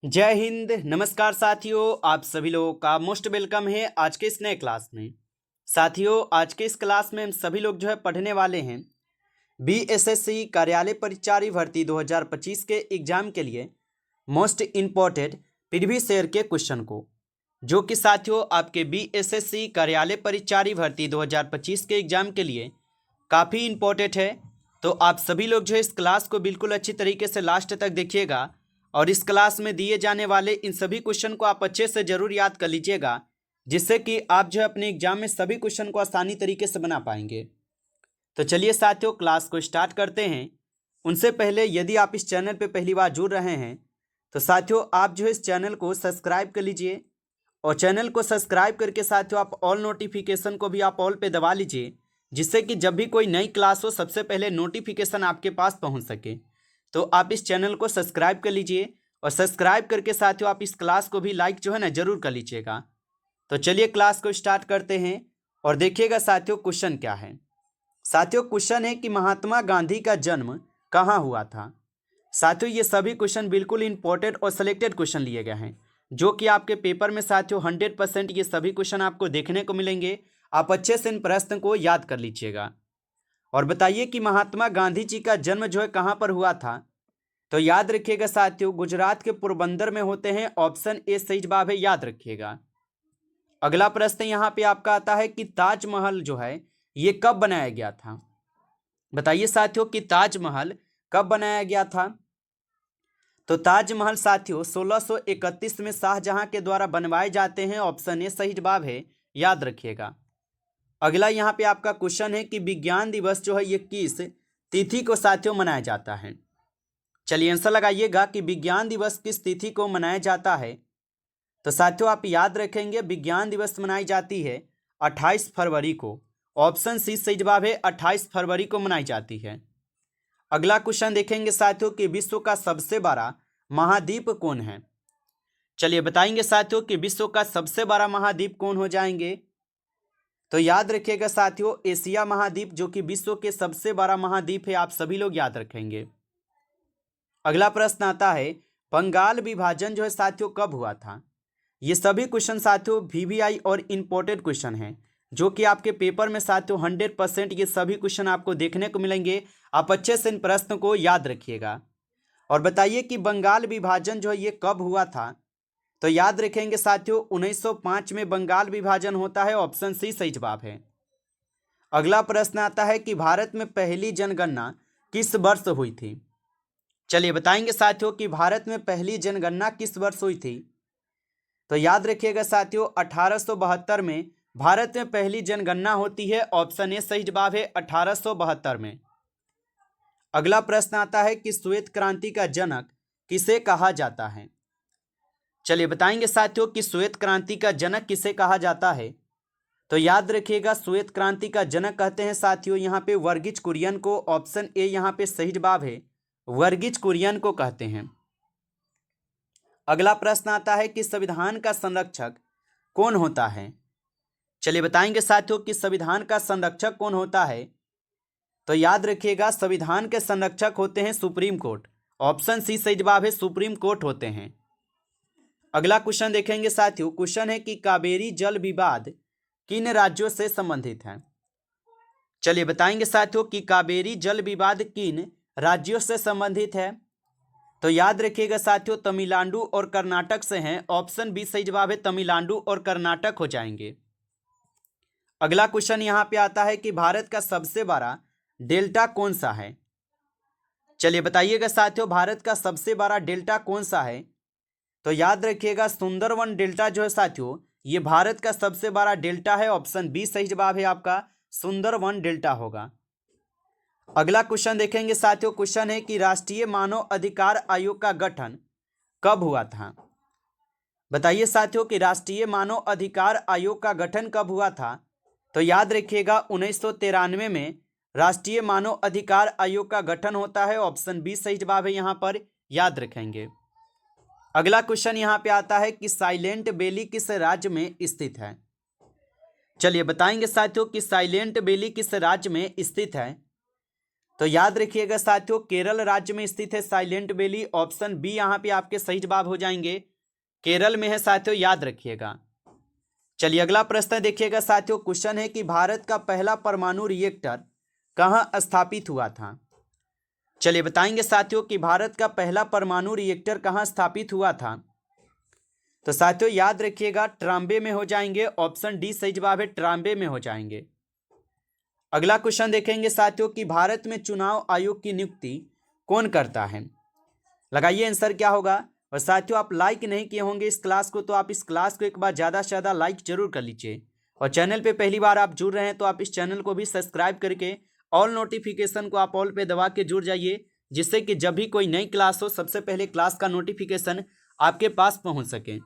जय हिंद। नमस्कार साथियों, आप सभी लोगों का मोस्ट वेलकम है आज के इस नए क्लास में। साथियों, आज के इस क्लास में हम सभी लोग पढ़ने वाले हैं बीएसएससी कार्यालय परिचारी भर्ती 2025 के एग्जाम के लिए मोस्ट इम्पोर्टेंट प्रीवियस ईयर के क्वेश्चन को, जो कि साथियों आपके बीएसएससी कार्यालय परिचारी भर्ती 2025 के एग्जाम के लिए काफ़ी इम्पोर्टेंट है। तो आप सभी लोग इस क्लास को बिल्कुल अच्छी तरीके से लास्ट तक देखिएगा और इस क्लास में दिए जाने वाले इन सभी क्वेश्चन को आप अच्छे से जरूर याद कर लीजिएगा, जिससे कि आप अपने एग्जाम में सभी क्वेश्चन को आसानी तरीके से बना पाएंगे। तो चलिए साथियों, क्लास को स्टार्ट करते हैं। उनसे पहले यदि आप इस चैनल पर पहली बार जुड़ रहे हैं तो साथियों आप इस चैनल को सब्सक्राइब कर लीजिए और चैनल को सब्सक्राइब करके साथियों आप ऑल नोटिफिकेशन को भी आप ऑल पे दबा लीजिए, जिससे कि जब भी कोई नई क्लास हो सबसे पहले नोटिफिकेशन आपके पास पहुंच सके। तो आप इस चैनल को सब्सक्राइब कर लीजिए और सब्सक्राइब करके साथियों आप इस क्लास को भी लाइक जरूर कर लीजिएगा। तो चलिए क्लास को स्टार्ट करते हैं और देखिएगा साथियों क्वेश्चन क्या है। साथियों क्वेश्चन है कि महात्मा गांधी का जन्म कहाँ हुआ था। साथियों ये सभी क्वेश्चन बिल्कुल इंपॉर्टेंट और सिलेक्टेड क्वेश्चन लिए गए हैं, जो कि आपके पेपर में साथियों 100% ये सभी क्वेश्चन आपको देखने को मिलेंगे। आप अच्छे से इन प्रश्न को याद कर लीजिएगा और बताइए कि महात्मा गांधी जी का जन्म कहाँ पर हुआ था। तो याद रखिएगा साथियों, गुजरात के पोरबंदर में होते हैं। ऑप्शन ए सही जवाब है, याद रखिएगा। अगला प्रश्न यहाँ पे आपका आता है कि ताजमहल ये कब बनाया गया था। बताइए साथियों कि ताजमहल कब बनाया गया था। तो ताजमहल साथियों 1631 में शाहजहां के द्वारा बनवाए जाते हैं। ऑप्शन ए सही जवाब है, याद रखिएगा। अगला यहाँ पे आपका क्वेश्चन है कि विज्ञान दिवस ये किस तिथि को साथियों मनाया जाता है। चलिए आंसर लगाइएगा कि विज्ञान दिवस किस तिथि को मनाया जाता है। तो साथियों आप याद रखेंगे विज्ञान दिवस मनाई जाती है 28 फरवरी को। ऑप्शन सी सही जवाब है, 28 फरवरी को मनाई जाती है। अगला क्वेश्चन देखेंगे साथियों कि विश्व का सबसे बड़ा महाद्वीप कौन है। चलिए बताएंगे साथियों कि विश्व का सबसे बड़ा महाद्वीप कौन हो जाएंगे। तो याद रखिएगा साथियों एशिया महाद्वीप, जो कि विश्व के सबसे बड़ा महाद्वीप है। आप सभी लोग याद रखेंगे। अगला प्रश्न आता है बंगाल विभाजन साथियों कब हुआ था। ये सभी क्वेश्चन साथियों वीवीआई और इंपॉर्टेंट क्वेश्चन हैं, जो कि आपके पेपर में साथियों 100% ये सभी क्वेश्चन आपको देखने को मिलेंगे। आप अच्छे से इन प्रश्न को याद रखिएगा और बताइए कि बंगाल विभाजन ये कब हुआ था। तो याद रखेंगे साथियों 1905 में बंगाल विभाजन होता है। ऑप्शन सी सही जवाब है। अगला प्रश्न आता है कि भारत में पहली जनगणना किस वर्ष हुई थी। चलिए बताएंगे साथियों कि भारत में पहली जनगणना किस वर्ष हुई थी। तो याद रखिएगा साथियों 1872 में भारत में पहली जनगणना होती है। ऑप्शन ए सही जवाब है, 1872 में। अगला प्रश्न आता है कि श्वेत क्रांति का जनक किसे कहा जाता है। चलिए बताएंगे साथियों कि श्वेत क्रांति का जनक किसे कहा जाता है। तो याद रखिएगा श्वेत क्रांति का जनक कहते हैं साथियों यहाँ पे वर्गीज कुरियन को। ऑप्शन ए यहाँ पे सही जवाब है, वर्गीज कुरियन को कहते हैं। अगला प्रश्न आता है कि संविधान का संरक्षक कौन होता है। चलिए बताएंगे साथियों कि संविधान का संरक्षक कौन होता है। तो याद रखिएगा संविधान के संरक्षक होते हैं सुप्रीम कोर्ट। ऑप्शन सी सही जवाब है, सुप्रीम कोर्ट होते हैं। अगला क्वेश्चन देखेंगे साथियों, क्वेश्चन है कि कावेरी जल विवाद किन राज्यों से संबंधित है। चलिए बताएंगे साथियों कि कावेरी जल विवाद किन राज्यों से संबंधित है। तो याद रखिएगा साथियों तमिलनाडु और कर्नाटक से हैं। ऑप्शन बी सही जवाब है, तमिलनाडु और कर्नाटक हो जाएंगे। अगला क्वेश्चन यहां पे आता है कि भारत का सबसे बड़ा डेल्टा कौन सा है। चलिए बताइएगा साथियों भारत का सबसे बड़ा डेल्टा कौन सा है। तो याद रखिएगा सुंदरवन डेल्टा साथियों ये भारत का सबसे बड़ा डेल्टा है। ऑप्शन बी सही जवाब है आपका, सुंदरवन डेल्टा होगा। अगला क्वेश्चन देखेंगे साथियों, क्वेश्चन है कि राष्ट्रीय मानव अधिकार आयोग का गठन कब हुआ था। बताइए साथियों कि राष्ट्रीय मानव अधिकार आयोग का गठन कब हुआ था। तो याद रखिएगा 1993 में राष्ट्रीय मानव अधिकार आयोग का गठन होता है। ऑप्शन बी सही जवाब है, यहाँ पर याद रखेंगे। अगला क्वेश्चन यहाँ पे आता है कि साइलेंट वैली किस राज्य में स्थित है। चलिए बताएंगे साथियों कि साइलेंट वैली किस राज्य में स्थित है। तो याद रखिएगा साथियों, केरल राज्य में स्थित है साइलेंट वैली। ऑप्शन बी यहाँ पे आपके सही जवाब हो जाएंगे, केरल में है साथियों, याद रखिएगा। चलिए अगला प्रश्न देखिएगा साथियों, क्वेश्चन है कि भारत का पहला परमाणु रिएक्टर कहाँ स्थापित हुआ था। चलिए बताएंगे साथियों कि भारत का पहला परमाणु रिएक्टर कहाँ स्थापित हुआ था। तो साथियों याद रखिएगा, ट्राम्बे में हो जाएंगे। ऑप्शन डी सही जवाब है, ट्राम्बे में हो जाएंगे। अगला क्वेश्चन देखेंगे साथियों कि भारत में चुनाव आयोग की नियुक्ति कौन करता है। लगाइए आंसर क्या होगा। और साथियों आप लाइक नहीं किए होंगे इस क्लास को, तो आप इस क्लास को एक बार ज़्यादा से ज़्यादा लाइक जरूर कर लीजिए। और चैनल पे पहली बार आप जुड़ रहे हैं तो आप इस चैनल को भी सब्सक्राइब करके ऑल नोटिफिकेशन को आप ऑल पे दबा के जुड़ जाइए, जिससे कि जब भी कोई नई क्लास हो सबसे पहले क्लास का नोटिफिकेशन आपके पास पहुँच सके।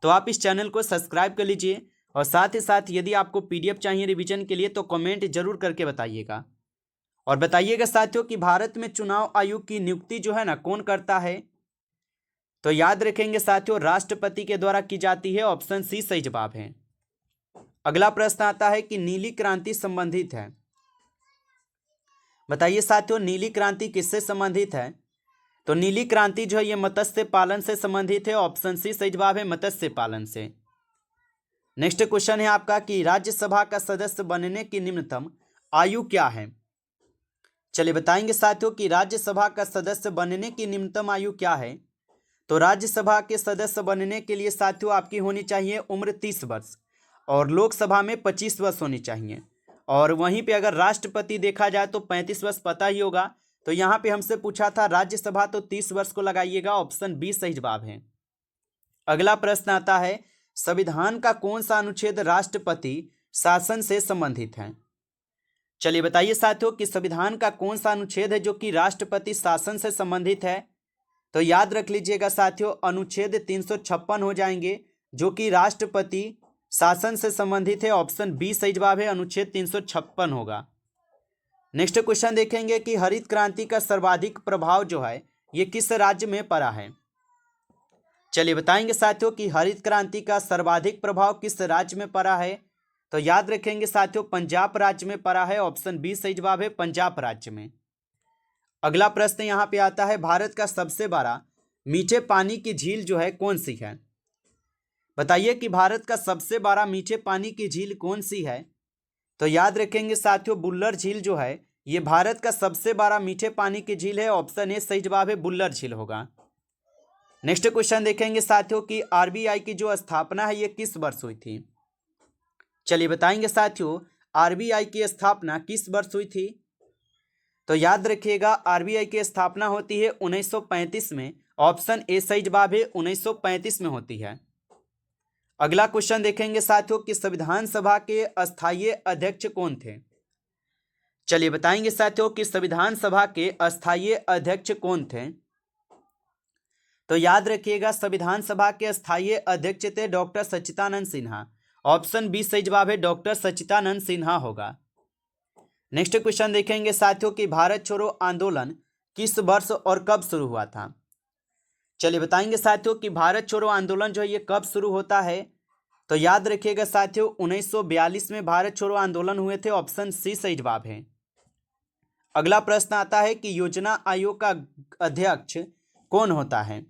तो आप इस चैनल को सब्सक्राइब कर लीजिए। और साथ ही साथ यदि आपको पीडीएफ चाहिए रिवीजन के लिए तो कमेंट जरूर करके बताइएगा। और बताइएगा साथियों कि भारत में चुनाव आयोग की नियुक्ति जो है ना कौन करता है। तो याद रखेंगे साथियों, राष्ट्रपति के द्वारा की जाती है। ऑप्शन सी सही जवाब है। अगला प्रश्न आता है कि नीली क्रांति संबंधित है। बताइए साथियों नीली क्रांति किससे संबंधित है। तो नीली क्रांति जो है ये मत्स्य पालन से संबंधित है। ऑप्शन सी सही जवाब है, मत्स्य पालन से। नेक्स्ट क्वेश्चन है आपका कि राज्यसभा का सदस्य बनने की निम्नतम आयु क्या है। चलिए बताएंगे साथियों कि राज्यसभा का सदस्य बनने की निम्नतम आयु क्या है। तो राज्यसभा के सदस्य बनने के लिए साथियों आपकी होनी चाहिए उम्र 30 वर्ष और लोकसभा में 25 वर्ष होनी चाहिए। और वहीं पे अगर राष्ट्रपति देखा जाए तो 35 वर्ष पता ही होगा। तो यहाँ पे हमसे पूछा था राज्यसभा, तो 30 वर्ष को लगाइएगा। ऑप्शन बी सही जवाब है। अगला प्रश्न आता है, संविधान का कौन सा अनुच्छेद राष्ट्रपति शासन से संबंधित है। चलिए बताइए साथियों कि संविधान का कौन सा अनुच्छेद है जो कि राष्ट्रपति शासन से संबंधित है। तो याद रख लीजिएगा साथियों, अनुच्छेद 356 हो जाएंगे जो कि राष्ट्रपति शासन से संबंधित है। ऑप्शन बी सही जवाब है, अनुच्छेद 356 होगा। नेक्स्ट क्वेश्चन देखेंगे कि हरित क्रांति का सर्वाधिक प्रभाव जो है ये किस राज्य में पड़ा है। चलिए बताएंगे साथियों कि हरित क्रांति का सर्वाधिक प्रभाव किस राज्य में पड़ा है। तो याद रखेंगे साथियों, पंजाब राज्य में पड़ा है। ऑप्शन बी सही जवाब है, पंजाब राज्य में। अगला प्रश्न यहाँ पे आता है, भारत का सबसे बड़ा मीठे पानी की झील जो है कौन सी है। बताइए कि भारत का सबसे बड़ा मीठे पानी की झील कौन सी है। तो याद रखेंगे साथियों, बुल्लर झील जो है ये भारत का सबसे बड़ा मीठे पानी की झील है। ऑप्शन ए सही जवाब है, बुल्लर झील होगा। नेक्स्ट क्वेश्चन देखेंगे साथियों कि आरबीआई की जो स्थापना है ये किस वर्ष हुई थी। चलिए बताएंगे साथियों, आरबीआई की स्थापना किस वर्ष हुई थी। तो याद रखिएगा, आरबीआई की स्थापना होती है 1935 में। ऑप्शन ए सही जवाब है, 1935 में होती है। अगला क्वेश्चन देखेंगे साथियों कि संविधान सभा के अस्थायी अध्यक्ष कौन थे। चलिए बताएंगे साथियों कि संविधान सभा के अस्थायी अध्यक्ष कौन थे। तो याद रखिएगा, संविधान सभा के अस्थायी अध्यक्ष थे डॉक्टर सच्चिदानंद सिन्हा। ऑप्शन बी सही जवाब है, डॉक्टर सच्चिदानंद सिन्हा होगा। नेक्स्ट क्वेश्चन देखेंगे साथियों कि भारत छोड़ो आंदोलन किस वर्ष और कब शुरू हुआ था। चलिए बताएंगे साथियों कि भारत छोड़ो आंदोलन जो है ये कब शुरू होता है। तो याद रखिएगा साथियों, 1942 में भारत छोड़ो आंदोलन हुए थे। ऑप्शन सी सही जवाब है। अगला प्रश्न आता है कि योजना आयोग का अध्यक्ष कौन होता है।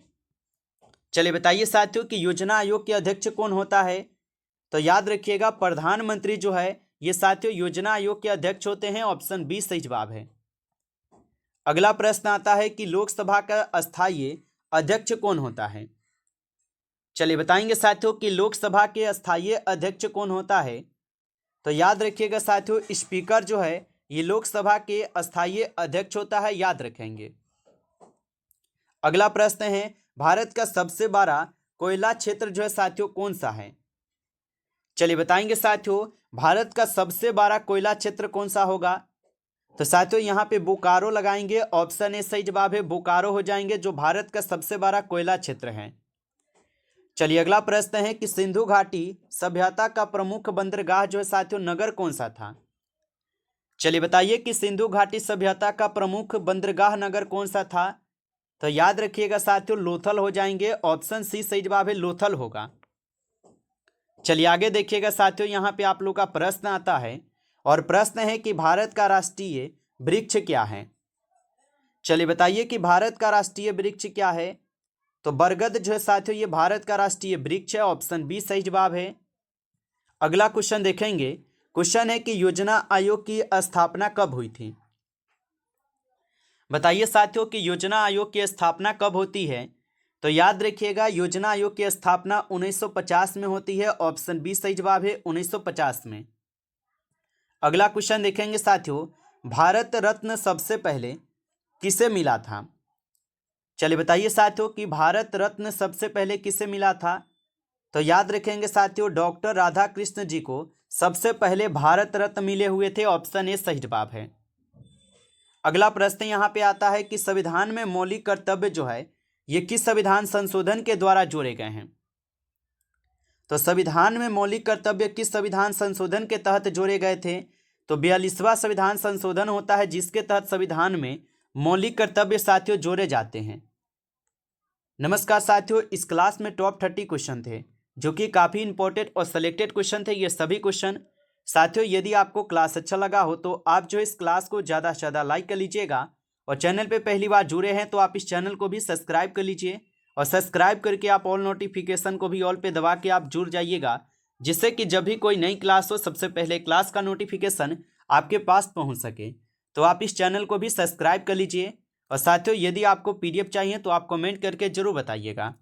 चलिए बताइए साथियों कि योजना आयोग के अध्यक्ष कौन होता है। तो याद रखिएगा, प्रधानमंत्री जो है ये साथियों योजना आयोग के अध्यक्ष होते हैं। ऑप्शन बी सही जवाब है। अगला प्रश्न आता है कि लोकसभा का अस्थायी अध्यक्ष कौन होता है। चलिए बताएंगे साथियों कि लोकसभा के अस्थायी अध्यक्ष कौन होता है। तो याद रखिएगा साथियों, स्पीकर जो है ये लोकसभा के अस्थायी अध्यक्ष होता है, याद रखेंगे। अगला प्रश्न है, भारत का सबसे बड़ा कोयला क्षेत्र जो है साथियों कौन सा है। चलिए बताएंगे साथियों, भारत का सबसे बड़ा कोयला क्षेत्र कौन सा होगा। तो साथियों यहाँ पे बोकारो लगाएंगे। ऑप्शन ए सही जवाब है, बोकारो हो जाएंगे जो भारत का सबसे बड़ा कोयला क्षेत्र है। चलिए अगला प्रश्न है कि सिंधु घाटी सभ्यता का प्रमुख बंदरगाह जो है साथियों नगर कौन सा था। चलिए बताइए कि सिंधु घाटी सभ्यता का प्रमुख बंदरगाह नगर कौन सा था। तो याद रखिएगा साथियों, लोथल हो जाएंगे। ऑप्शन सी सही जवाब है, लोथल होगा। चलिए आगे देखिएगा साथियों, यहाँ पे आप लोग का प्रश्न आता है और प्रश्न है कि भारत का राष्ट्रीय वृक्ष क्या है। चलिए बताइए कि भारत का राष्ट्रीय वृक्ष क्या है। तो बरगद जो है साथियों ये भारत का राष्ट्रीय वृक्ष है, ऑप्शन बी सही जवाब है। अगला क्वेश्चन देखेंगे। क्वेश्चन है कि योजना आयोग की स्थापना कब हुई थी। बताइए साथियों कि योजना आयोग की स्थापना कब होती है। तो याद रखिएगा योजना आयोग की स्थापना 1950 में होती है, ऑप्शन बी सही जवाब है 1950 में। अगला क्वेश्चन देखेंगे साथियों, भारत रत्न सबसे पहले किसे मिला था। चलिए बताइए साथियों कि भारत रत्न सबसे पहले किसे मिला था। तो याद रखेंगे साथियों डॉक्टर राधाकृष्ण जी को सबसे पहले भारत रत्न मिले हुए थे, ऑप्शन ए सही जवाब है। अगला प्रश्न यहाँ पे आता है कि संविधान में मौलिक कर्तव्य जो है ये किस संविधान संशोधन के द्वारा जोड़े गए हैं। तो संविधान में मौलिक कर्तव्य किस संविधान संशोधन के तहत जोड़े गए थे। तो 42वां संविधान संशोधन होता है जिसके तहत संविधान में मौलिक कर्तव्य साथियों जोड़े जाते हैं। नमस्कार साथियों, इस क्लास में टॉप 30 क्वेश्चन थे जो कि काफ़ी इंपॉर्टेंट और सिलेक्टेड क्वेश्चन थे। ये सभी क्वेश्चन साथियों यदि आपको क्लास अच्छा लगा हो तो आप जो इस क्लास को ज़्यादा से ज़्यादा लाइक कर लीजिएगा, और चैनल पे पहली बार जुड़े हैं तो आप इस चैनल को भी सब्सक्राइब कर लीजिए, और सब्सक्राइब करके आप ऑल नोटिफिकेशन को भी ऑल पे दबा के आप जुड़ जाइएगा, जिससे कि जब भी कोई नई क्लास हो सबसे पहले क्लास का नोटिफिकेशन आपके पास पहुँच सके। तो आप इस चैनल को भी सब्सक्राइब कर लीजिए, और साथियों यदि आपको PDF चाहिए तो आप कमेंट करके जरूर बताइएगा।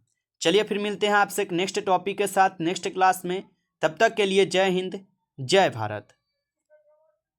चलिए फिर मिलते हैं आपसे एक नेक्स्ट टॉपिक के साथ नेक्स्ट क्लास में। तब तक के लिए जय हिंद, जय भारत।